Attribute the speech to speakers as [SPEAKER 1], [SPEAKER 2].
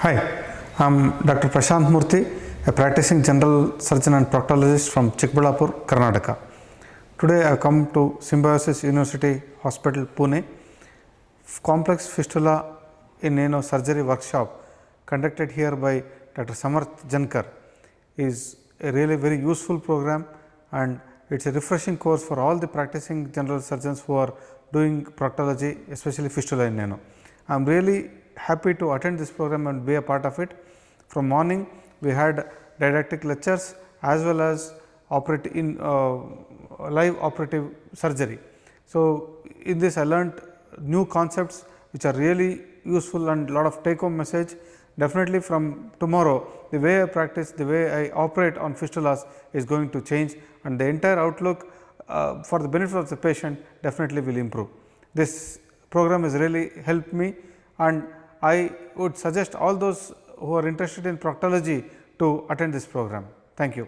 [SPEAKER 1] Hi, I am Dr. Prashanth Murthy, a practicing general surgeon and proctologist from Chikballapur, Karnataka. Today I have come to Symbiosis University Hospital, Pune. Complex fistula in Ano surgery workshop conducted here by Dr. Samrat Jankar is a really very useful program, and it is a refreshing course for all the practicing general surgeons who are doing proctology, especially fistula in Ano. I am really happy to attend this program and be a part of it. From morning we had didactic lectures as well as live operative surgery. So, in this I learnt new concepts which are really useful and lot of take home message. Definitely from tomorrow the way I practice, the way I operate on fistulas is going to change, and the entire outlook for the benefit of the patient definitely will improve. This program has really helped me, and I would suggest all those who are interested in proctology to attend this program. Thank you.